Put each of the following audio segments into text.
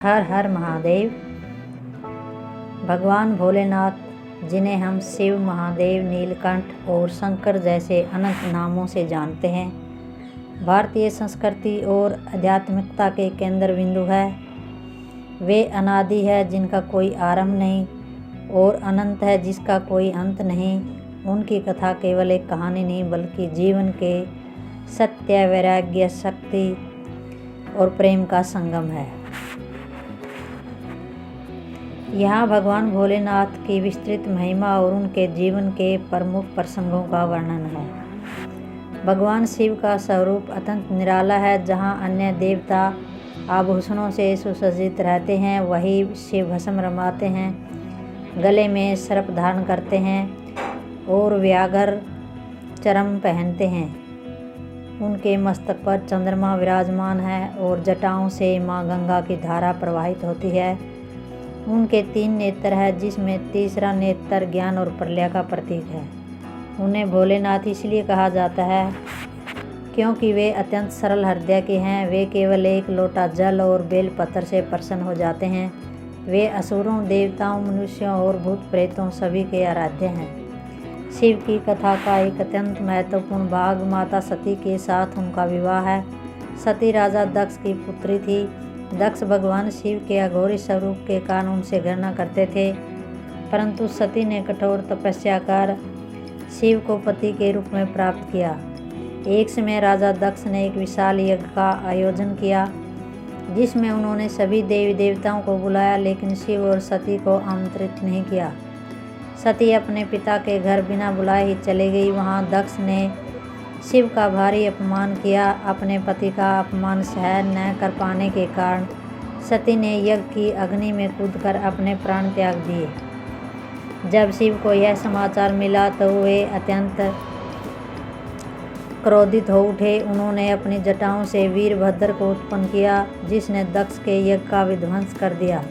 हर हर महादेव। भगवान भोलेनाथ, जिन्हें हम शिव, महादेव, नीलकंठ और शंकर जैसे अनंत नामों से जानते हैं, भारतीय संस्कृति और आध्यात्मिकता के केंद्र बिंदु है। वे अनादि है, जिनका कोई आरंभ नहीं, और अनंत है, जिसका कोई अंत नहीं। उनकी कथा केवल एक कहानी नहीं, बल्कि जीवन के सत्य, वैराग्य, शक्ति और प्रेम का संगम है। यहाँ भगवान भोलेनाथ की विस्तृत महिमा और उनके जीवन के प्रमुख प्रसंगों का वर्णन है। भगवान शिव का स्वरूप अत्यंत निराला है। जहाँ अन्य देवता आभूषणों से सुसज्जित रहते हैं, वही शिव भस्म रमाते हैं, गले में सर्प धारण करते हैं और व्याघ्र चर्म पहनते हैं। उनके मस्तक पर चंद्रमा विराजमान है और जटाओं से माँ गंगा की धारा प्रवाहित होती है। उनके 3 नेत्र है, जिसमें तीसरा नेत्र ज्ञान और प्रलय का प्रतीक है। उन्हें भोलेनाथ इसलिए कहा जाता है क्योंकि वे अत्यंत सरल हृदय के हैं। वे केवल एक लोटा जल और बेलपत्र से प्रसन्न हो जाते हैं। वे असुरों, देवताओं, मनुष्यों और भूत प्रेतों सभी के आराध्य हैं। शिव की कथा का एक अत्यंत महत्वपूर्ण भाग माता सती के साथ उनका विवाह है। सती राजा दक्ष की पुत्री थी। दक्ष भगवान शिव के अघोरी स्वरूप के कारण उनसे घृणा करते थे, परंतु सती ने कठोर तपस्या कर शिव को पति के रूप में प्राप्त किया। एक समय राजा दक्ष ने एक विशाल यज्ञ का आयोजन किया, जिसमें उन्होंने सभी देवी देवताओं को बुलाया, लेकिन शिव और सती को आमंत्रित नहीं किया। सती अपने पिता के घर बिना बुलाए ही चली गई। वहाँ दक्ष ने शिव का भारी अपमान किया। अपने पति का अपमान सहन न कर पाने के कारण सती ने यज्ञ की अग्नि में कूदकर अपने प्राण त्याग दिए। जब शिव को यह समाचार मिला तो वे अत्यंत क्रोधित हो उठे। उन्होंने अपनी जटाओं से वीरभद्र को उत्पन्न किया, जिसने दक्ष के यज्ञ का विध्वंस कर दिया।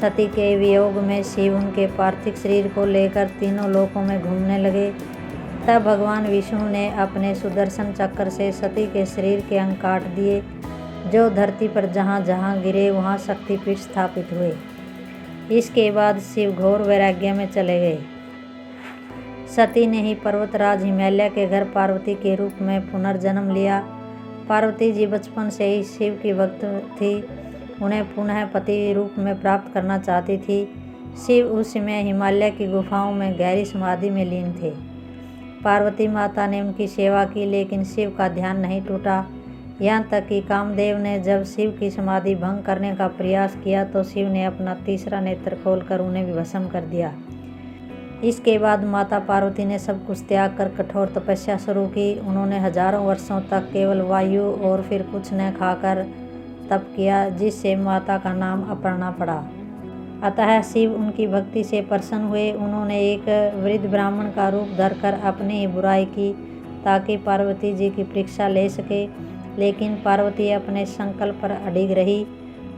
सती के वियोग में शिव उनके पार्थिव शरीर को लेकर तीनों लोकों में घूमने लगे। तब भगवान विष्णु ने अपने सुदर्शन चक्र से सती के शरीर के अंग काट दिए, जो धरती पर जहाँ जहाँ गिरे वहाँ शक्तिपीठ स्थापित हुए। इसके बाद शिव घोर वैराग्य में चले गए। सती ने ही पर्वतराज हिमालय के घर पार्वती के रूप में पुनर्जन्म लिया। पार्वती जी बचपन से ही शिव की भक्त थी, उन्हें पुनः पति रूप में प्राप्त करना चाहती थी। शिव उस समय हिमालय की गुफाओं में गहरी समाधि में लीन थे। पार्वती माता ने उनकी सेवा की, लेकिन शिव का ध्यान नहीं टूटा। यहाँ तक कि कामदेव ने जब शिव की समाधि भंग करने का प्रयास किया तो शिव ने अपना तीसरा नेत्र खोलकर उन्हें भी भस्म कर दिया। इसके बाद माता पार्वती ने सब कुछ त्याग कर कठोर तपस्या शुरू की। उन्होंने हजारों वर्षों तक केवल वायु और फिर कुछ न खाकर तप किया, जिससे माता का नाम अपर्णा पड़ा। अतः शिव उनकी भक्ति से प्रसन्न हुए। उन्होंने एक वृद्ध ब्राह्मण का रूप धरकर अपनी ही बुराई की, ताकि पार्वती जी की परीक्षा ले सके, लेकिन पार्वती अपने संकल्प पर अडिग रही।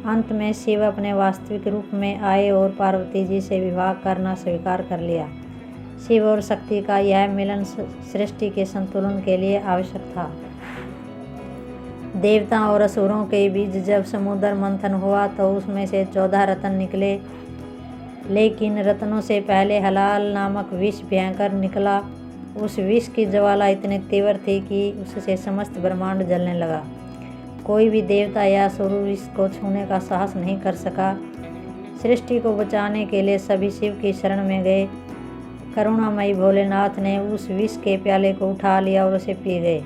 अंत में शिव अपने वास्तविक रूप में आए और पार्वती जी से विवाह करना स्वीकार कर लिया। शिव और शक्ति का यह मिलन सृष्टि के संतुलन के लिए आवश्यक था। देवताओं और असुरों के बीच जब समुद्र मंथन हुआ तो उसमें से 14 रत्न निकले, लेकिन रत्नों से पहले हलाल नामक विष भयंकर निकला। उस विष की ज्वाला इतनी तीव्र थी कि उससे समस्त ब्रह्मांड जलने लगा। कोई भी देवता या असुर विष को छूने का साहस नहीं कर सका। सृष्टि को बचाने के लिए सभी शिव की शरण में गए। करुणामयी भोलेनाथ ने उस विष के प्याले को उठा लिया और उसे पी गए,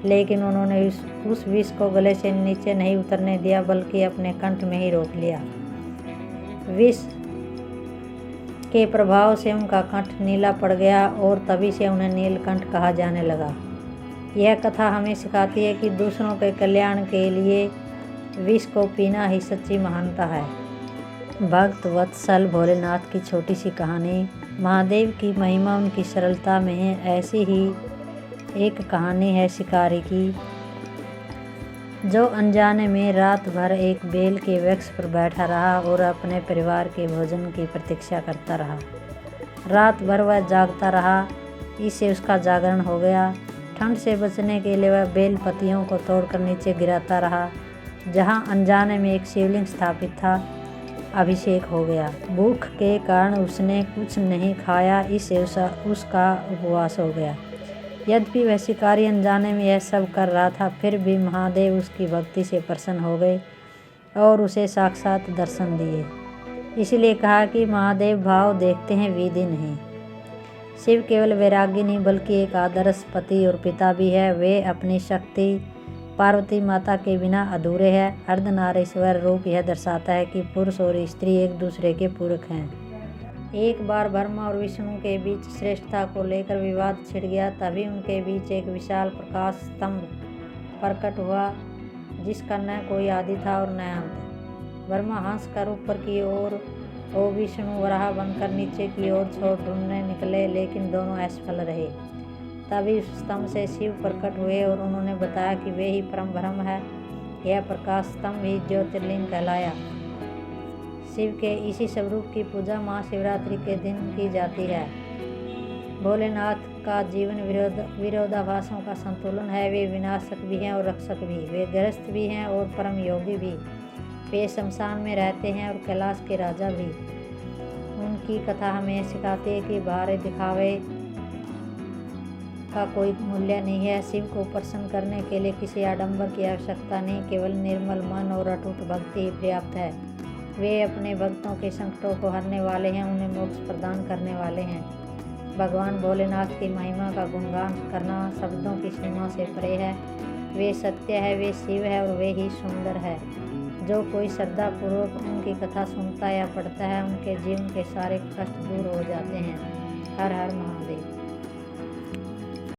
लेकिन उन्होंने उस विष को गले से नीचे नहीं उतरने दिया, बल्कि अपने कंठ में ही रोक लिया। विष के प्रभाव से उनका कंठ नीला पड़ गया और तभी से उन्हें नीलकंठ कहा जाने लगा। यह कथा हमें सिखाती है कि दूसरों के कल्याण के लिए विष को पीना ही सच्ची महानता है। भक्त वत्सल भोलेनाथ की छोटी सी कहानी। महादेव की महिमा उनकी सरलता में है। ऐसी ही एक कहानी है शिकारी की, जो अनजाने में रात भर एक बेल के वृक्ष पर बैठा रहा और अपने परिवार के भोजन की प्रतीक्षा करता रहा। रात भर वह जागता रहा, इससे उसका जागरण हो गया। ठंड से बचने के लिए वह बेल पत्तियों को तोड़कर नीचे गिराता रहा। जहाँ अनजाने में एक शिवलिंग स्थापित था। अभिषेक हो गया। भूख के कारण उसने कुछ नहीं खाया, इससे उसका उपवास हो गया। यद्यपि वह शिकारी अनजाने में यह सब कर रहा था, फिर भी महादेव उसकी भक्ति से प्रसन्न हो गए और उसे साक्षात दर्शन दिए। इसलिए कहा कि महादेव भाव देखते हैं, विधि नहीं। शिव केवल वैरागी नहीं बल्कि एक आदर्श पति और पिता भी है। वे अपनी शक्ति पार्वती माता के बिना अधूरे हैं। अर्धनारीश्वर रूप यह दर्शाता है कि पुरुष और स्त्री एक दूसरे के पूरक हैं। एक बार ब्रह्मा और विष्णु के बीच श्रेष्ठता को लेकर विवाद छिड़ गया। तभी उनके बीच एक विशाल प्रकाश स्तंभ प्रकट हुआ, जिसका न कोई आदि था और न अंत। ब्रह्मा हंस कर ऊपर की ओर और विष्णु वराह बनकर नीचे की ओर छोर ढूंढने निकले, लेकिन दोनों असफल रहे। तभी उस स्तंभ से शिव प्रकट हुए और उन्होंने बताया कि वे ही परम ब्रह्म है। यह प्रकाश स्तंभ ही ज्योतिर्लिंग कहलाया। शिव के इसी स्वरूप की पूजा महाशिवरात्रि के दिन की जाती है। भोलेनाथ का जीवन विरोधाभासों का संतुलन है। वे विनाशक भी हैं और रक्षक भी। वे गृहस्थ भी हैं और परम योगी भी। वे शमशान में रहते हैं और कैलाश के राजा भी। उनकी कथा हमें सिखाती है कि बाहरी दिखावे का कोई मूल्य नहीं है। शिव को प्रसन्न करने के लिए किसी आडंबर की आवश्यकता नहीं, केवल निर्मल मन और अटूट भक्ति ही पर्याप्त है। वे अपने भक्तों के संकटों को हरने वाले हैं, उन्हें मोक्ष प्रदान करने वाले हैं। भगवान भोलेनाथ की महिमा का गुणगान करना शब्दों की सीमा से परे है। वे सत्य है, वे शिव है और वे ही सुंदर है। जो कोई श्रद्धापूर्वक उनकी कथा सुनता या पढ़ता है, उनके जीवन के सारे कष्ट दूर हो जाते हैं। हर हर महादेव।